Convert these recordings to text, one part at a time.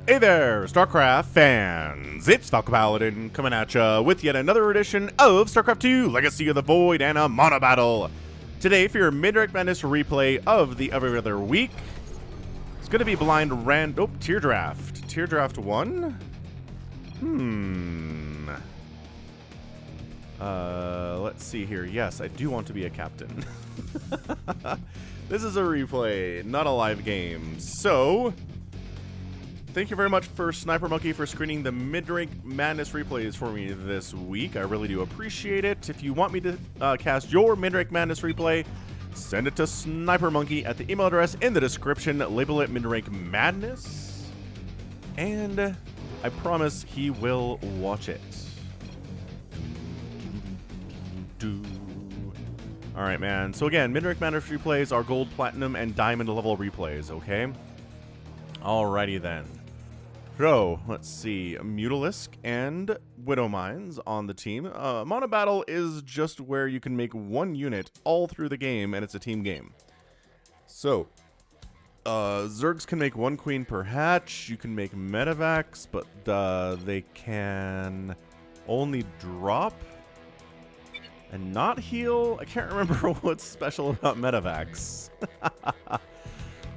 Hey there, StarCraft fans! It's Falcon Paladin coming at ya with yet another edition of StarCraft 2 Legacy of the Void and a MONOBATTLE. Today, for your Midrank Madness replay of the every other week, it's going to be blind tier draft. Tier draft 1? Let's see here. Yes, I do want to be a captain. This is a replay, not a live game. So, thank you very much for Sniper Monkey for screening the Midrank Madness replays for me this week. I really do appreciate it. If you want me to cast your Midrank Madness replay, send it to Sniper Monkey at the email address in the description. Label it Midrank Madness, and I promise he will watch it. Alright, man. So again, Midrank Madness replays are gold, platinum, and diamond level replays, okay? Alrighty then. So, let's see. Mutalisk and Widow Mines on the team. MONOBATTLE is just where you can make one unit all through the game, and it's a team game. So, Zergs can make one queen per hatch. You can make medevacs, but they can only drop and not heal. I can't remember what's special about medevacs.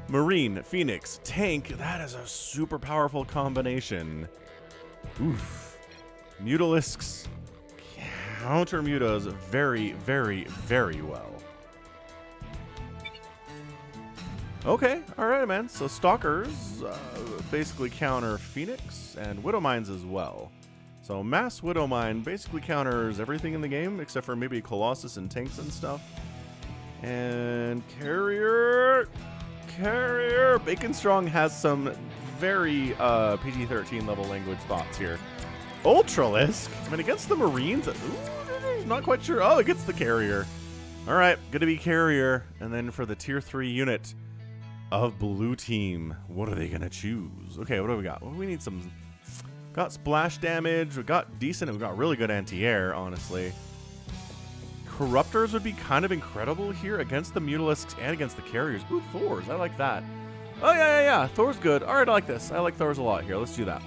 Marine, Phoenix, Tank, that is a super powerful combination. Oof. Mutalisks counter mutas very, very, very well. Okay, alright, man. So Stalkers basically counter Phoenix and Widow Mines as well. So Mass Widow Mine basically counters everything in the game except for maybe Colossus and tanks and stuff. And Carrier, Bacon Strong has some very PG-13 level language thoughts here. Ultralisk, I mean, against the Marines, not quite sure. Oh, against the Carrier. All right, gonna be Carrier. And then for the tier 3 unit of blue team, what are they gonna choose? Okay, what do we got? Well, we need some. Got splash damage. We got decent. And we got really good anti-air, honestly. Corruptors would be kind of incredible here against the Mutalisks and against the Carriers. Ooh, Thors. I like that. Oh, yeah. Thor's good. All right, I like this. I like Thor's a lot here. Let's do that.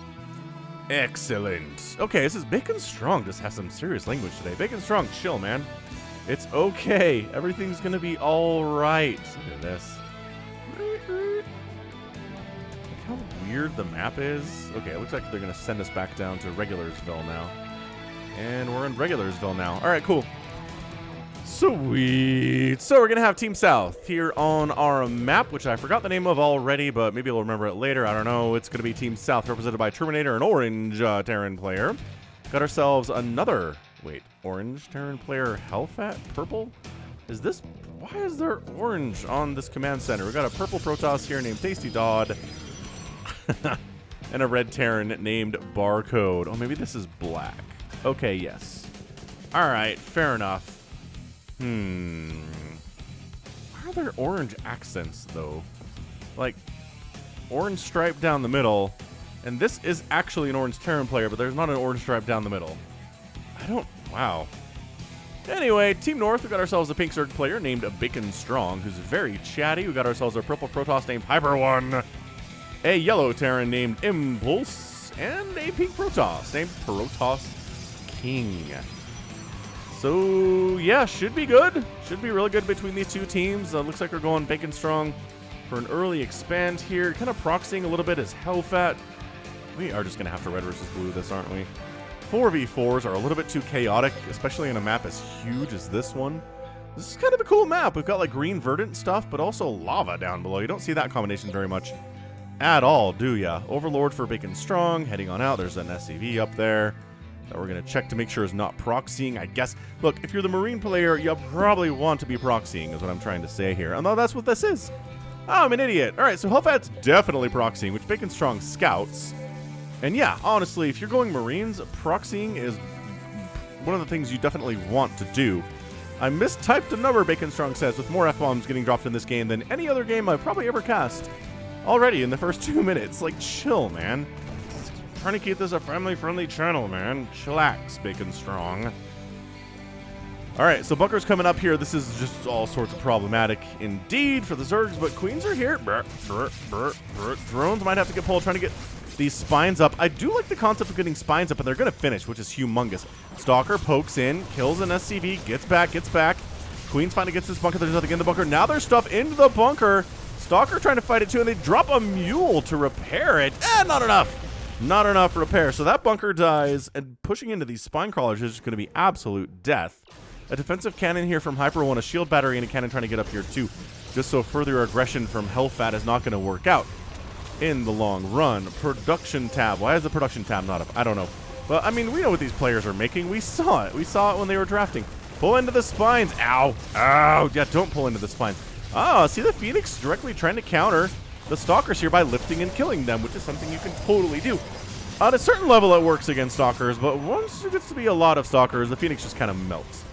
Excellent. Okay, this is Bacon Strong. Just has some serious language today. Bacon Strong, chill, man. It's okay. Everything's going to be all right. Look at this. Look how weird the map is. Okay, it looks like they're going to send us back down to Regularsville now. And we're in Regularsville now. All right, cool. Sweet. So we're going to have Team South here on our map, which I forgot the name of already, but maybe I'll remember it later. I don't know. It's going to be Team South represented by Terminator, an orange Terran player. Got ourselves another, orange Terran player, Hellfat, purple? Is this, why is there orange on this command center? We got a purple Protoss here named Tasty Dodd. And a red Terran named Barcode. Oh, maybe this is black. Okay, yes. All right, fair enough. Why are there orange accents, though? Like, orange stripe down the middle. And this is actually an orange Terran player, but there's not an orange stripe down the middle. Wow. Anyway, Team North, we got ourselves a pink Zerg player named Bacon Strong, who's very chatty. We got ourselves a purple Protoss named Hyper One, a yellow Terran named Impulse, and a pink Protoss named Protoss King. So, yeah, should be good. Should be really good between these two teams. Looks like we're going Bacon Strong for an early expand here. Kind of proxying a little bit as Hellfat. We are just going to have to red versus blue this, aren't we? 4v4s are a little bit too chaotic, especially in a map as huge as this one. This is kind of a cool map. We've got like green verdant stuff, but also lava down below. You don't see that combination very much at all, do ya? Overlord for Bacon Strong, heading on out. There's an SCV up there that we're going to check to make sure is not proxying, I guess. Look, if you're the Marine player, you probably want to be proxying, is what I'm trying to say here. Although that's what this is. Oh, I'm an idiot. All right, so Hellfat's definitely proxying, which Bacon Strong scouts. And yeah, honestly, if you're going Marines, proxying is one of the things you definitely want to do. I mistyped a number, Bacon Strong says, with more F-bombs getting dropped in this game than any other game I've probably ever cast. Already in the first 2 minutes. Like, chill, man. Trying to keep this a family-friendly channel, man. Chillax, Bacon Strong. All right, so bunkers coming up here. This is just all sorts of problematic indeed for the Zergs, but queens are here. Drones might have to get pulled, trying to get these spines up. I do like the concept of getting spines up, and they're going to finish, which is humongous. Stalker pokes in, kills an SCV, gets back. Queen's finally gets this bunker. There's nothing in the bunker. Now there's stuff into the bunker. Stalker trying to fight it too, and they drop a mule to repair it. Not enough. Not enough repair. So that bunker dies, and pushing into these spine crawlers is just going to be absolute death. A defensive cannon here from Hyper One, a shield battery, and a cannon trying to get up here too. Just so further aggression from Hellfat is not going to work out in the long run. Production tab. Why is the production tab not up? I don't know. But, I mean, we know what these players are making. We saw it. We saw it when they were drafting. Pull into the spines. Ow. Ow. Yeah, don't pull into the spines. Ah, see the Phoenix directly trying to counter the Stalkers here by lifting and killing them, which is something you can totally do. On a certain level, it works against Stalkers, but once it gets to be a lot of Stalkers, the Phoenix just kind of melts.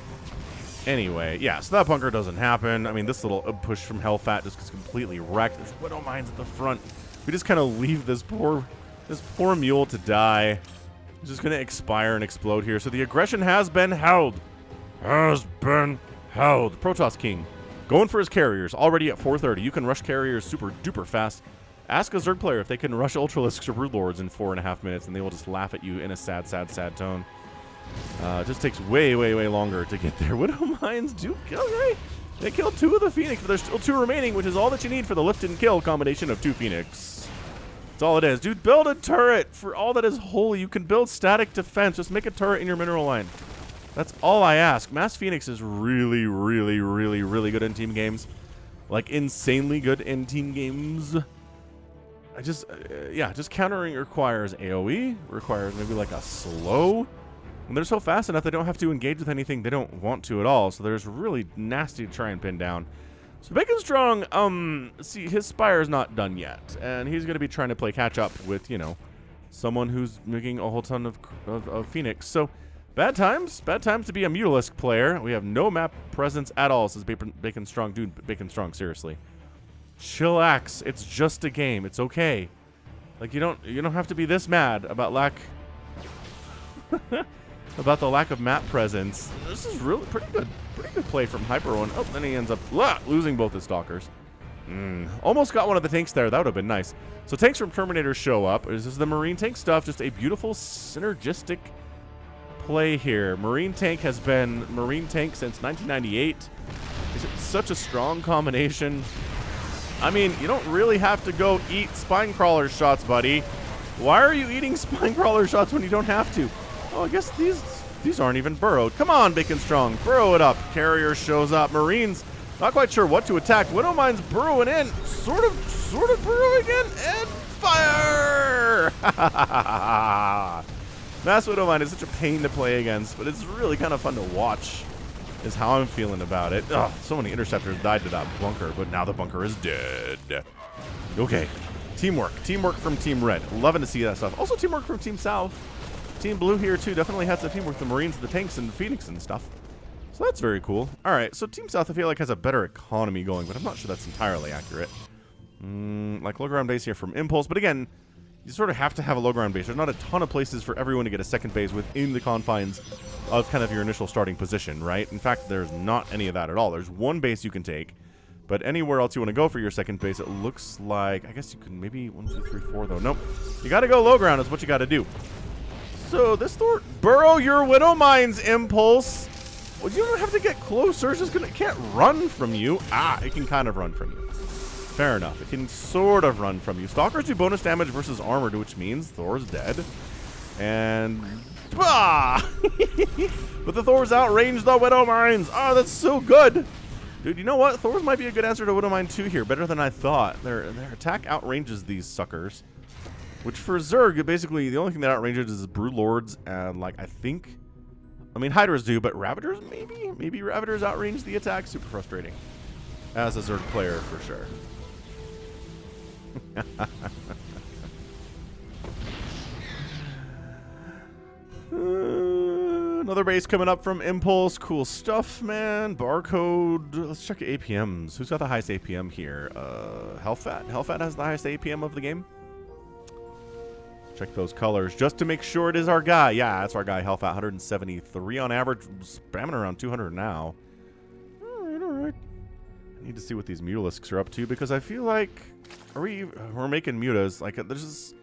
Anyway, yeah, so that bunker doesn't happen. I mean, this little push from Hellfat just gets completely wrecked. There's Widow Mines at the front. We just kind of leave this poor mule to die. He's just going to expire and explode here. So the aggression has been held. Protoss King going for his carriers already at 430. You can rush carriers super duper fast. Ask a Zerg player if they can rush Ultralisks or Broodlords in 4.5 minutes, and they will just laugh at you in a sad tone. It just takes way longer to get there. Widow Mines do kill. Okay. They killed 2 of the Phoenix, but there's still 2 remaining, which is all that you need for the lift and kill combination of 2 Phoenix. That's all it is. Dude, build a turret for all that is holy. You can build static defense. Just make a turret in your mineral line. That's all I ask. Mass Phoenix is really good in team games. Like, insanely good in team games. I just, just countering requires AoE, requires maybe like a slow. And they're so fast enough they don't have to engage with anything they don't want to at all. So there's really nasty to try and pin down. So Bacon Strong, see, his Spire's not done yet. And he's going to be trying to play catch up with, you know, someone who's making a whole ton of Phoenix. So bad times to be a Mutalisk player. We have no map presence at all, says Bacon Strong. Dude, Bacon Strong, seriously. Chillax. It's just a game. It's okay. Like, you don't have to be this mad about about the lack of map presence. This is really pretty good play from Hyper One. Oh, then he ends up losing both his Stalkers. Almost got one of the tanks there. That would have been nice. So tanks from Terminator show up. This is the Marine tank stuff. Just a beautiful synergistic play here. Marine tank has been Marine tank since 1998. Is it such a strong combination? I mean, you don't really have to go eat spine crawler shots, buddy. Why are you eating spine crawler shots when you don't have to? Oh, I guess these aren't even burrowed. Come on, Bacon Strong. Burrow it up. Carrier shows up. Marines, not quite sure what to attack. Widow Mine's burrowing in. Sort of burrowing in. And fire! Mass Widow Mine is such a pain to play against, but it's really kind of fun to watch, is how I'm feeling about it. Oh, so many interceptors died to that bunker, but now the bunker is dead. Okay. Teamwork from Team Red. Loving to see that stuff. Also teamwork from Team South. Team Blue here too. Definitely had some teamwork. The Marines, the tanks, and the Phoenix and stuff. So that's very cool. All right. So Team South, I feel like, has a better economy going, but I'm not sure that's entirely accurate. Like low ground base here from Impulse, but again, you sort of have to have a low ground base. There's not a ton of places for everyone to get a second base within the confines of kind of your initial starting position, right? In fact, there's not any of that at all. There's one base you can take, but anywhere else you want to go for your second base, it looks like, I guess you can maybe 1, 2, 3, 4 though. Nope. You got to go low ground is what you got to do. So this Thor, burrow your Widow Mines, Impulse. Well, you don't have to get closer. It's just it can't run from you. It can kind of run from you. Fair enough. It can sort of run from you. Stalkers do bonus damage versus armored, which means Thor's dead. And but the Thor's outranged the Widow Mines. Oh, that's so good. Dude, you know what? Thor's might be a good answer to Widow Mine 2 here. Better than I thought. Their attack outranges these suckers. Which for Zerg, basically, the only thing that outranges is Broodlords and, like, I mean, Hydras do, but Ravagers, maybe? Maybe Ravagers outrange the attack. Super frustrating. As a Zerg player, for sure. Another base coming up from Impulse. Cool stuff, man. Barcode. Let's check APMs. Who's got the highest APM here? Hellfat. Hellfat has the highest APM of the game. Check those colors just to make sure it is our guy. Yeah, that's our guy, Hellfat. 173 on average. Spamming around 200 now. All right. I need to see what these Mutalisks are up to because I feel like we're making Mutas. Like, there's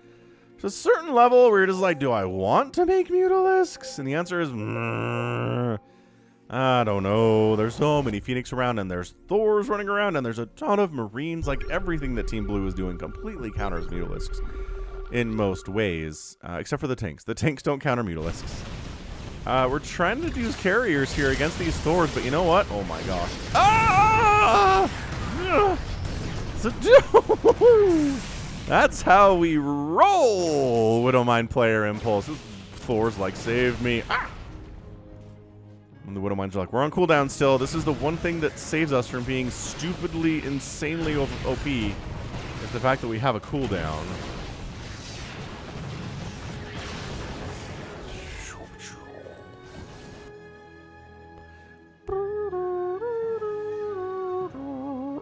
There's a certain level where you're just like, do I want to make Mutalisks? And the answer is, I don't know. There's so many Phoenix around, and there's Thors running around, and there's a ton of Marines. Like, everything that Team Blue is doing completely counters Mutalisks in most ways, except for the tanks. The tanks don't counter Mutalisks. We're trying to use carriers here against these Thors, but you know what? Oh my gosh. Ah! That's how we roll, Widowmine player impulse. This Thor's like, save me. Ah! And the Widowmines are like, we're on cooldown still. This is the one thing that saves us from being stupidly, insanely OP, is the fact that we have a cooldown.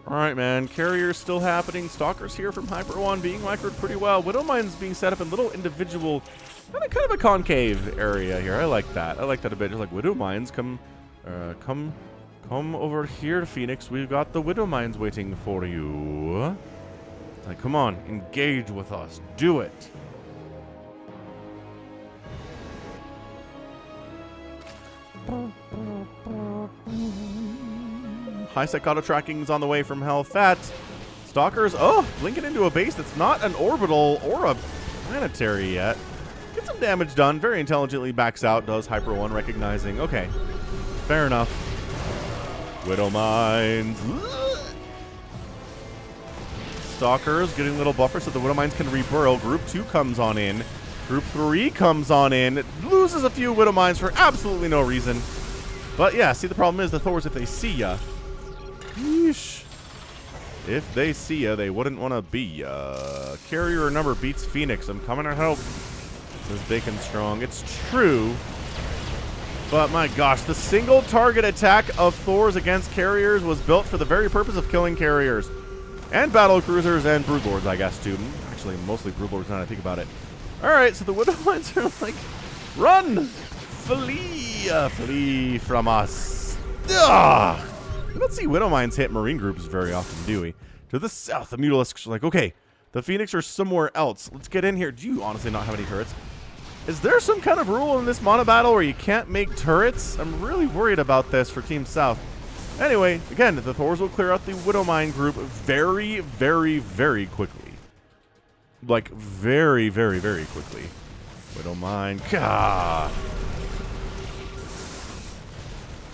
Alright, man. Carrier's still happening. Stalker's here from Hyper 1, being microed pretty well. Widowmine's being set up in little individual, kind of a concave area here. I like that. I like that a bit. Just like, Widowmines, come over here, Phoenix. We've got the Widowmines waiting for you. It's like, come on, engage with us. Do it. High-sec auto-tracking is on the way from Hell Fat. Stalkers, blinking into a base that's not an orbital or a planetary yet. Get some damage done. Very intelligently backs out. Does Hyper 1, recognizing. Okay, fair enough. Widowmines. Stalkers getting little buffers so the Widowmines can reburrow. Group 2 comes on in. Group 3 comes on in. It loses a few Widowmines for absolutely no reason. But yeah, see, the problem is the Thors, if they see ya, yeesh. If they see ya, they wouldn't want to be ya. Carrier number beats Phoenix. I'm coming to help. Says Bacon Strong. It's true. But my gosh, the single target attack of Thors against carriers was built for the very purpose of killing carriers. And battle cruisers and broodlords, I guess, too. Actually, mostly broodlords now that I think about it. Alright, so the Widowmines are like, run! Flee! Flee from us. Ugh! We don't see Widowmines hit Marine groups very often, do we? To the south, the Mutalisks are like, okay, the Phoenix are somewhere else. Let's get in here. Do you honestly not have any turrets? Is there some kind of rule in this mono battle where you can't make turrets? I'm really worried about this for Team South. Anyway, again, the Thors will clear out the Widowmine group very, very, very quickly. Like, very, very, very quickly. Widowmine. Gah!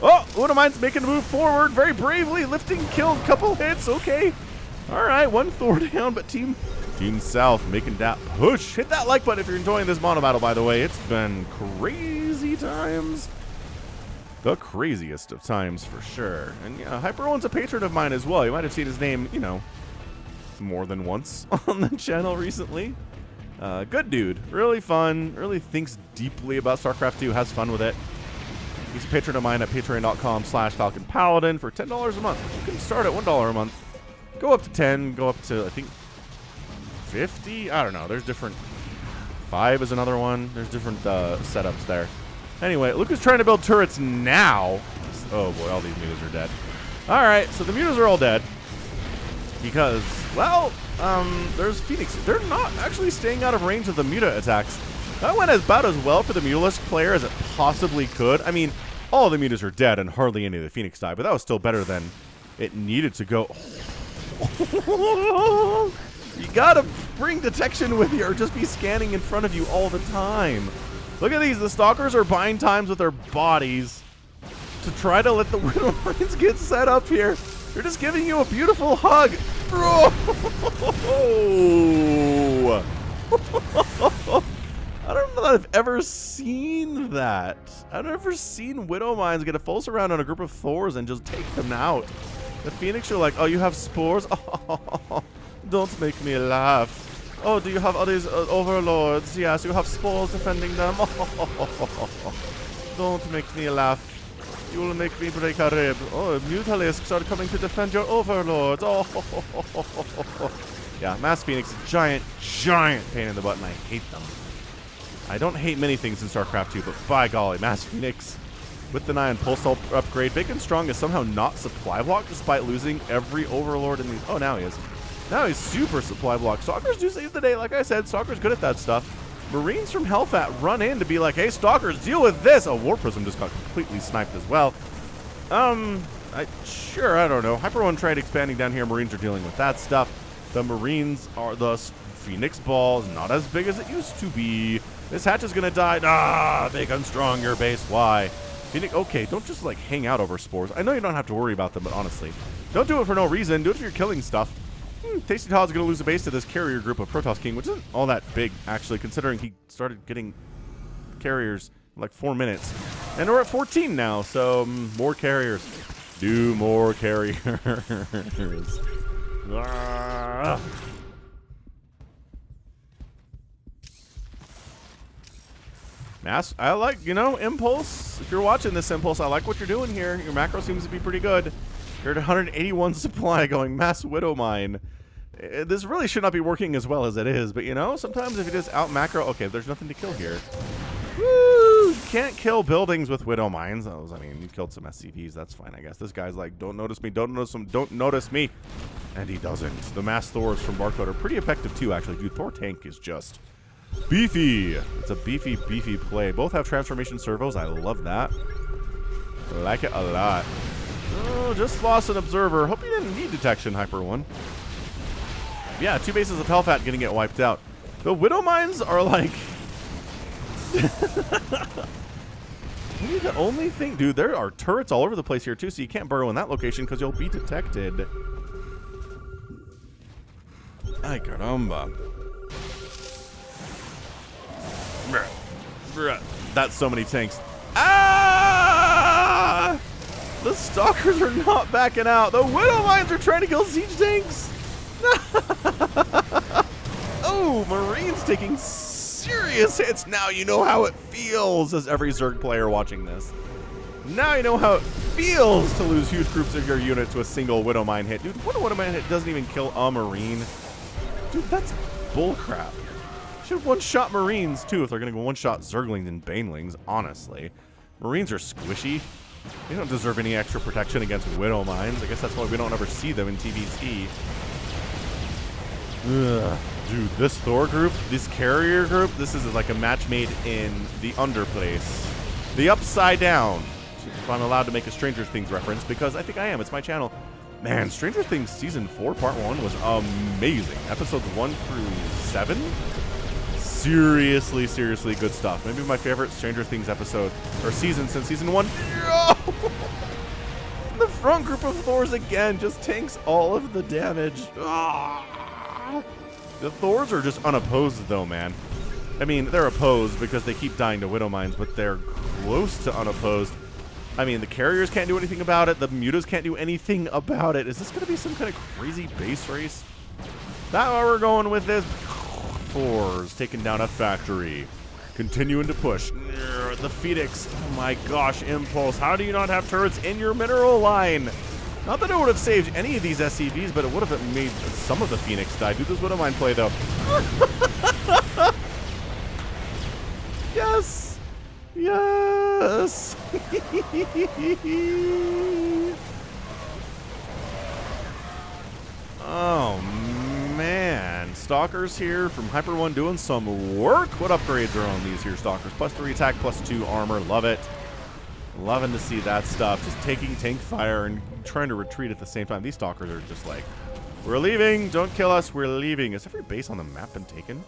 Oh, Widowmine's making a move forward very bravely, lifting, killed, couple hits, okay. All right, one Thor down, but Team South making that push. Hit that like button if you're enjoying this mono battle, by the way. It's been crazy times. The craziest of times, for sure. And yeah, Hyper One's a patron of mine as well. You might have seen his name, you know, more than once on the channel recently. Good dude. Really fun. Really thinks deeply about StarCraft 2. Has fun with it. He's a patron of mine at patreon.com/Falcon Paladin for $10 a month. You can start at $1 a month. Go up to 10. Go up to, I think, 50? I don't know. There's different. 5 is another one. There's different setups there. Anyway, look who's trying to build turrets now. Oh boy, all these mutas are dead. Alright, so the mutas are all dead. Because, well, there's Phoenix. They're not actually staying out of range of the muta attacks. That went about as well for the Mutalisk player as it possibly could. I mean, all the mutas are dead and hardly any of the Phoenix die, but that was still better than it needed to go. You gotta bring detection with you or just be scanning in front of you all the time. Look at these. The Stalkers are buying times with their bodies to try to let the Widowmines get set up here. They're just giving you a beautiful hug. I don't know that I've ever seen that. I've never seen Widowmines get a full surround on a group of Thors and just take them out. The Phoenix are like, oh, you have spores? Oh, don't make me laugh. Oh, do you have all these overlords? Yes, you have spores defending them. Don't make me laugh. You will make me break a rib. Oh, Mutalisks are coming to defend your overlords. Oh, yeah, Mass Phoenix, giant pain in the butt, and I hate them. I don't hate many things in StarCraft 2, but by golly, Mass Phoenix with the 9 Pulse upgrade. Bacon Strong is somehow not supply blocked despite losing every overlord in these. Oh, now he is. Now he's super supply block. Stalkers do save the day. Like I said, Stalker's good at that stuff. Marines from Hellfat run in to be like, hey, Stalkers, deal with this. Oh, War Prism just got completely sniped as well. Sure, I don't know. Hyper 1 tried expanding down here. Marines are dealing with that stuff. The Marines are the Phoenix Ball is not as big as it used to be. This hatch is going to die. Ah, big and strong your base. Why? Phoenix, okay, don't just like hang out over spores. I know you don't have to worry about them, but honestly, don't do it for no reason. Do it if you're killing stuff. Tasty Todd's going to lose a base to this carrier group of Protoss King, which isn't all that big, actually, considering he started getting carriers in like 4 minutes. And we're at 14 now, so more carriers. Do more carriers. Ah. Mass, I like, you know, Impulse. If you're watching this, Impulse, I like what you're doing here. Your macro seems to be pretty good. You're at 181 supply going Mass Widow Mine. This really should not be working as well as it is, but you know, sometimes if you just out macro, okay, there's nothing to kill here. Woo! You can't kill buildings with Widow Mines. I mean, you killed some SCVs, that's fine, I guess. This guy's like, don't notice me, don't notice him, don't notice me. And he doesn't. The Mass Thors from Barcode are pretty effective too, actually. Dude, Thor Tank is just beefy. It's a beefy, beefy play. Both have transformation servos. I love that. I like it a lot. Oh, just lost an observer. Hope you didn't need detection, Hyper 1. Yeah, 2 bases of Hellfat gonna get wiped out. The Widow Mines are like... Maybe the only thing... Dude, there are turrets all over the place here too, so you can't burrow in that location because you'll be detected. Ay, caramba. That's so many tanks. Ah! The Stalkers are not backing out. The Widow Mines are trying to kill siege tanks. Oh, Marines taking serious hits. Now you know how it feels, says every Zerg player watching this. Now you know how it feels to lose huge groups of your unit to a single Widow Mine hit. Dude, what a Widow Mine hit doesn't even kill a Marine. Dude, that's bullcrap. Should one-shot Marines, too, if they're going to go one-shot Zerglings and Banelings, honestly. Marines are squishy. They don't deserve any extra protection against Widow Mines. I guess that's why we don't ever see them in TVT. Ugh. Dude, this Thor group, this carrier group, this is like a match made in the underplace. The Upside Down. If I'm allowed to make a Stranger Things reference, because I think I am. It's my channel. Man, Stranger Things Season 4, Part 1 was amazing. Episodes 1 through 7? Seriously, seriously good stuff. Maybe my favorite Stranger Things episode, or season since Season 1. The front group of Thors again just tanks all of the damage. The Thors are just unopposed though, man. I mean, they're opposed because they keep dying to Widow Mines, but they're close to unopposed. I mean, the carriers can't do anything about it. The Mutas can't do anything about it. Is this going to be some kind of crazy base race? That's where we're going with this. Thors taking down a factory. Continuing to push. The Phoenix. Oh my gosh, Impulse. How do you not have turrets in your mineral line? Not that it would have saved any of these SCVs, but it would have made some of the Phoenix die. Dude, this Widow Mine play, though. Yes! Yes! Oh, man. Stalkers here from Hyper 1 doing some work. What upgrades are on these here Stalkers? +3 attack, +2 armor. Love it. Loving to see that stuff. Just taking tank fire and trying to retreat at the same time. These Stalkers are just like, we're leaving. Don't kill us. We're leaving. Has every base on the map been taken?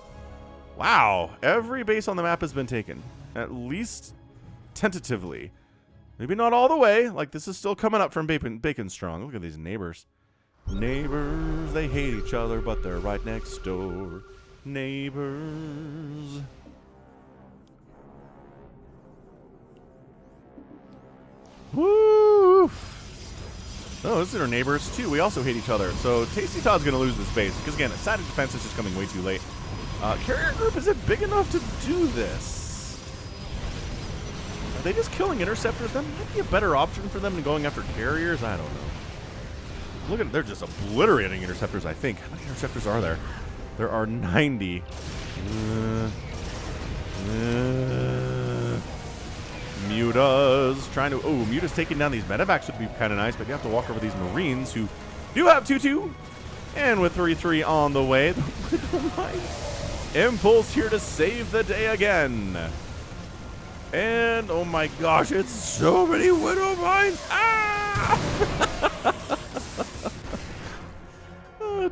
Wow. Every base on the map has been taken. At least tentatively. Maybe not all the way. Like, this is still coming up from Bacon Strong. Look at these neighbors. Neighbors, they hate each other, but they're right next door. Neighbors. Woo! Oh, those are our neighbors, too. We also hate each other. So, Tasty Todd's going to lose this base. Because, again, Static Defense is just coming way too late. Carrier Group, is it big enough to do this? Are they just killing interceptors? That might be a better option for them than going after carriers? I don't know. Look at, they're just obliterating interceptors, I think. How many interceptors are there? There are 90. Muta's trying to... Oh, Muta's taking down these medevacs would be kind of nice, but you have to walk over these Marines who do have 2-2. And with 3-3 on the way, the Widow Mine Impulse here to save the day again. And oh my gosh, it's so many Widow Mines. Ah!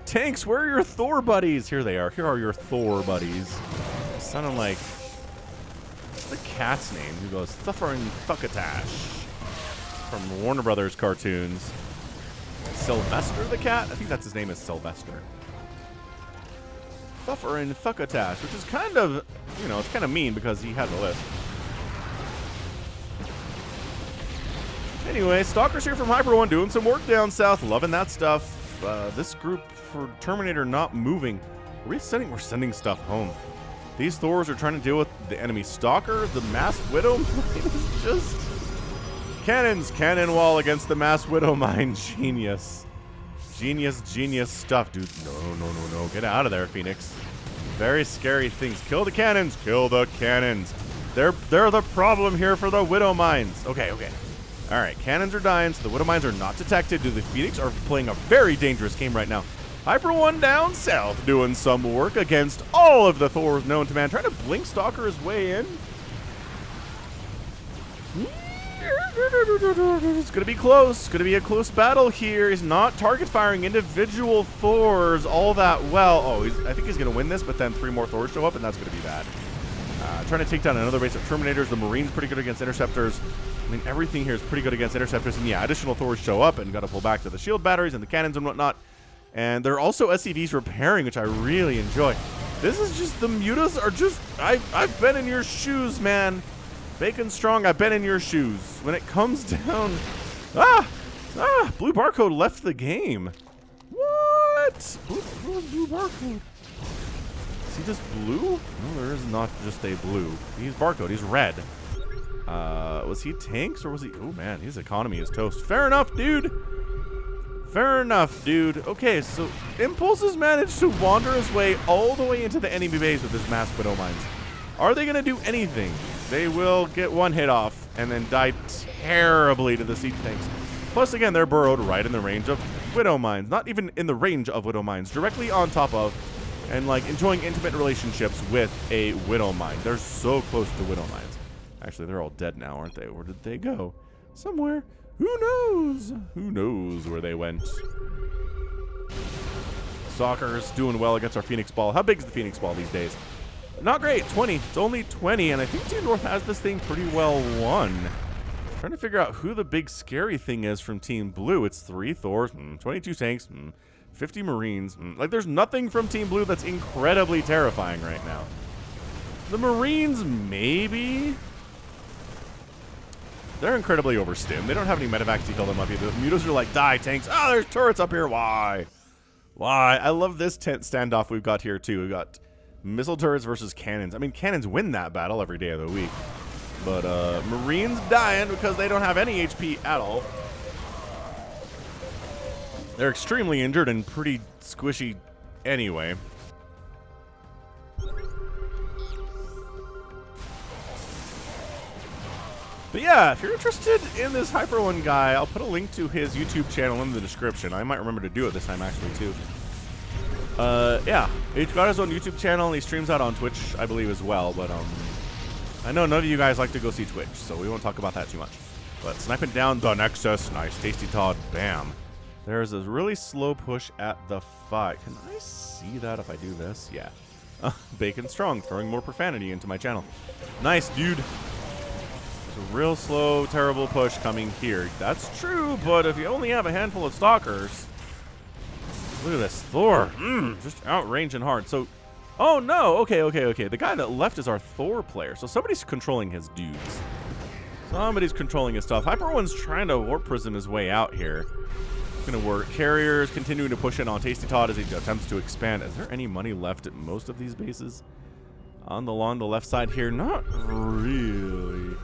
Tanks, where are your Thor buddies? Here they are. Here are your Thor buddies. Sounding like, what's the cat's name who goes Thuffer and Thuckatash from Warner Brothers cartoons? Sylvester the cat? I think that's his name is Sylvester. Thuffer and Thuckatash, which is kind of, you know, it's kind of mean because he had the list. Anyway, Stalker's here from Hyper One doing some work down south. Loving that stuff. This group for Terminator not moving. We're sending stuff home. These Thors are trying to deal with the enemy Stalker. The Mass Widow Mine is just cannons, cannon wall against the Mass Widow Mine. Genius. Genius stuff, dude. No. Get out of there, Phoenix. Very scary things. Kill the cannons. Kill the cannons. They're the problem here for the Widow Mines. Okay. All right, cannons are dying, so the Widow Mines are not detected. The Phoenix are playing a very dangerous game right now. Hyper One down south doing some work against all of the Thors known to man. Trying to blink Stalker his way in. It's going to be close. It's going to be a close battle here. He's not target firing individual Thors all that well. Oh, I think he's going to win this, but then 3 more Thors show up, and that's going to be bad. Trying to take down another base of Terminators. The Marines pretty good against Interceptors. I mean, everything here is pretty good against Interceptors. And yeah, additional Thors show up and got to pull back to the shield batteries and the cannons and whatnot. And there are also SCVs repairing, which I really enjoy. This is just, the Mutas are just, I've been in your shoes, man. Bacon Strong, I've been in your shoes. When it comes down, Blue Barcode left the game. What? Who was Blue Barcode? Is he just blue? No, there is not just a blue. He's Barcode, he's red. Was he tanks or was he, oh man, his economy is toast. Fair enough, dude. Fair enough, dude. Okay, so Impulse has managed to wander his way all the way into the enemy base with his Mass Widow Mines. Are they going to do anything? They will get one hit off and then die terribly to the siege tanks. Plus, again, they're burrowed right in the range of Widow Mines. Not even in the range of Widow Mines, directly on top of, and like enjoying intimate relationships with a Widow Mine. They're so close to Widow Mines. Actually, they're all dead now, aren't they? Where did they go? Somewhere. Who knows? Who knows where they went? Stalker's doing well against our Phoenix Ball. How big is the Phoenix Ball these days? Not great. 20. It's only 20, and I think Team North has this thing pretty well won. Trying to figure out who the big scary thing is from Team Blue. It's 3 Thors, 22 tanks, 50 Marines. Like, there's nothing from Team Blue that's incredibly terrifying right now. The Marines, maybe? They're incredibly overstimmed. They don't have any medevacs to heal them up either. The Mutas are like, die, tanks. Oh, there's turrets up here. Why? Why? I love this tent standoff we've got here, too. We've got missile turrets versus cannons. I mean, cannons win that battle every day of the week. But Marines dying because they don't have any HP at all. They're extremely injured and pretty squishy anyway. But yeah, if you're interested in this Hyper One guy, I'll put a link to his YouTube channel in the description. I might remember to do it this time, actually, too. Yeah, he's got his own YouTube channel, and he streams out on Twitch, I believe, as well. But I know none of you guys like to go see Twitch, so we won't talk about that too much. But sniping down the Nexus, nice, Tasty Todd, bam. There's a really slow push at the fight. Can I see that if I do this? Yeah. Bacon Strong, throwing more profanity into my channel. Nice, dude. There's a real slow, terrible push coming here. That's true, but if you only have a handful of Stalkers... Look at this. Thor. Just outranging hard. So, oh no. Okay. The guy that left is our Thor player. So somebody's controlling his dudes. Somebody's controlling his stuff. Hyper One's trying to warp prism his way out here. It's going to work. Carriers continuing to push in on Tasty Todd as he attempts to expand. Is there any money left at most of these bases? Along the left side here, not really.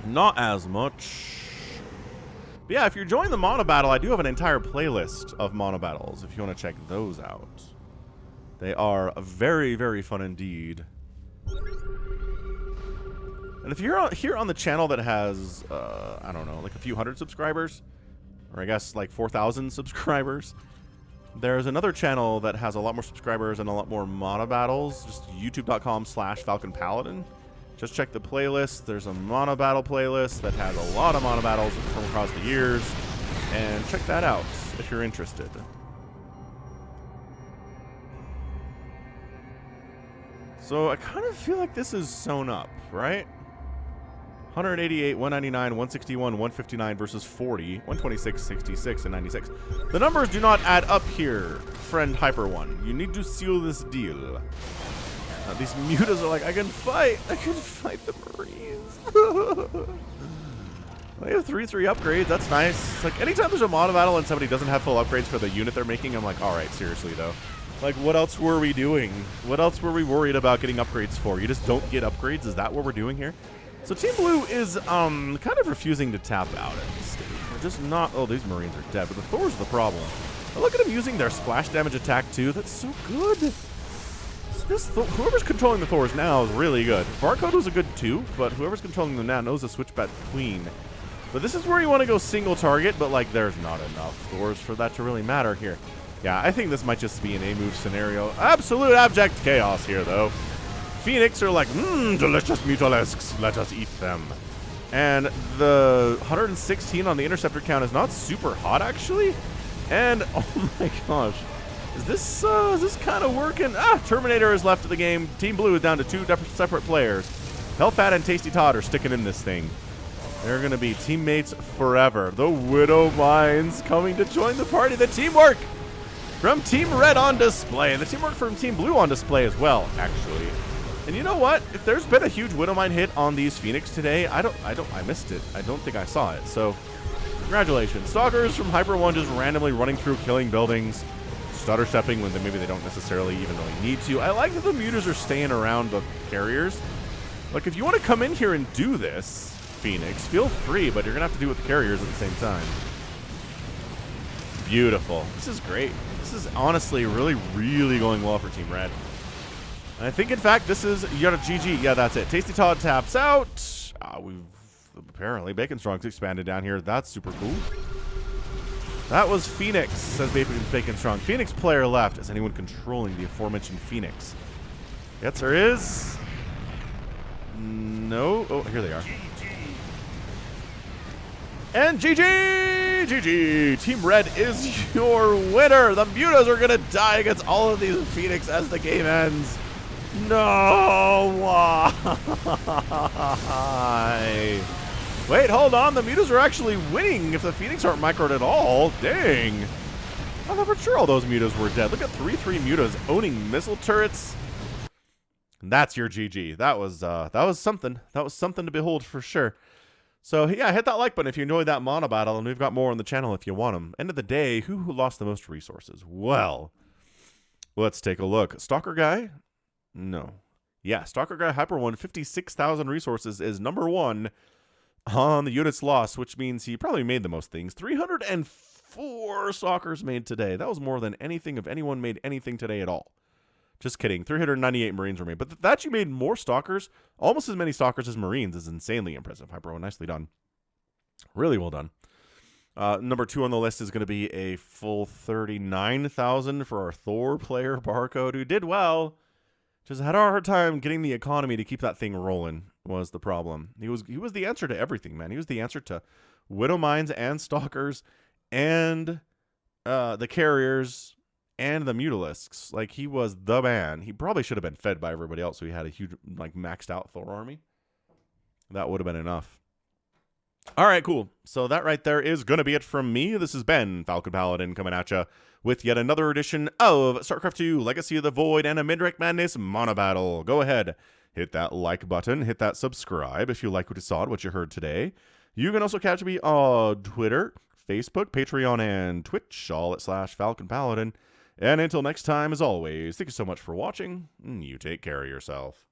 Not as much. But yeah, if you're joining the MONOBATTLE, I do have an entire playlist of MONOBATTLEs if you want to check those out. They are very, very fun indeed. And if you're here on the channel that has, I don't know, like a few hundred subscribers, or I guess like 4,000 subscribers, There's another channel that has a lot more subscribers and a lot more mono battles. Just youtube.com/Falcon Paladin. Just check the playlist. There's a mono battle playlist that has a lot of mono battles from across the years. And check that out if you're interested. So I kind of feel like this is sewn up, right? 188, 199, 161, 159 versus 40, 126, 66, and 96. The numbers do not add up here, friend Hyper One. You need to seal this deal. These mutas are like, I can fight the Marines. They have 3/3 upgrades. That's nice. It's like anytime there's a mono battle and somebody doesn't have full upgrades for the unit they're making, I'm like, all right, seriously though. Like, what else were we doing? What else were we worried about getting upgrades for? You just don't get upgrades? Is that what we're doing here? So Team Blue is kind of refusing to tap out at this stage. They're just not... Oh, these Marines are dead, but the Thor's the problem. But look at them using their splash damage attack, too. That's so good. Whoever's controlling the Thors now is really good. Barcode was a good, too, but whoever's controlling them now knows the switchback queen. But this is where you want to go single target, but, like, there's not enough Thors for that to really matter here. Yeah, I think this might just be an A-move scenario. Absolute abject chaos here, though. Phoenix are like, delicious mutalisks. Let us eat them. And the 116 on the interceptor count is not super hot, actually. And, oh my gosh. Is this kind of working? Terminator is left of the game. Team Blue is down to 2 separate players. Hellfat and Tasty Todd are sticking in this thing. They're going to be teammates forever. The Widow Mines coming to join the party. The teamwork from Team Red on display. The teamwork from Team Blue on display as well, actually. And you know what? If there's been a huge Widow Mine hit on these Phoenix today, I missed it. I don't think I saw it. So, congratulations. Stalkers from Hyper One just randomly running through, killing buildings, stutter stepping when maybe they don't necessarily even really need to. I like that the mutas are staying around the carriers. Like, if you want to come in here and do this, Phoenix, feel free, but you're going to have to do it with the carriers at the same time. Beautiful. This is great. This is honestly really, really going well for Team Red. And I think, in fact, this is yet a GG. Yeah, that's it. Tasty Todd taps out. We've apparently Bacon Strong's expanded down here. That's super cool. That was Phoenix, says Bacon Strong. Phoenix player left. Is anyone controlling the aforementioned Phoenix? Yes, there is. No. Oh, here they are. And GG! GG! Team Red is your winner! The Mutas are gonna die against all of these Phoenix as the game ends. No! Why? Wait, hold on. The Mutas are actually winning if the Phoenix aren't microed at all. Dang. I thought for sure all those Mutas were dead. Look at 3/3 Mutas owning missile turrets. That's your GG. That was something. That was something to behold for sure. So, yeah, hit that like button if you enjoyed that mono battle, and we've got more on the channel if you want them. End of the day, who lost the most resources? Well, let's take a look. Stalker Guy? No. Yeah, Stalker Guy Hyper One, 56,000 resources is number 1 on the units lost, which means he probably made the most things. 304 Stalkers made today. That was more than anything if anyone made anything today at all. Just kidding. 398 Marines were made. But that you made more Stalkers, almost as many Stalkers as Marines, is insanely impressive. Hyper One, nicely done. Really well done. Number 2 on the list is going to be a full 39,000 for our Thor player, Barcode, who did well. Just had a hard time getting the economy to keep that thing rolling was the problem. He was the answer to everything, man. He was the answer to Widow Mines and Stalkers and the carriers and the Mutalisks. Like, he was the man. He probably should have been fed by everybody else, so he had a huge, like, maxed out Thor army. That would have been enough. All right, cool. So that right there is going to be it from me. This has been Falcon Paladin coming at you with yet another edition of StarCraft 2 Legacy of the Void and a Midrank Madness Mono Battle. Go ahead, hit that like button, hit that subscribe if you like what you saw and what you heard today. You can also catch me on Twitter, Facebook, Patreon, and Twitch, all at /Falcon Paladin. And until next time, as always, thank you so much for watching, and you take care of yourself.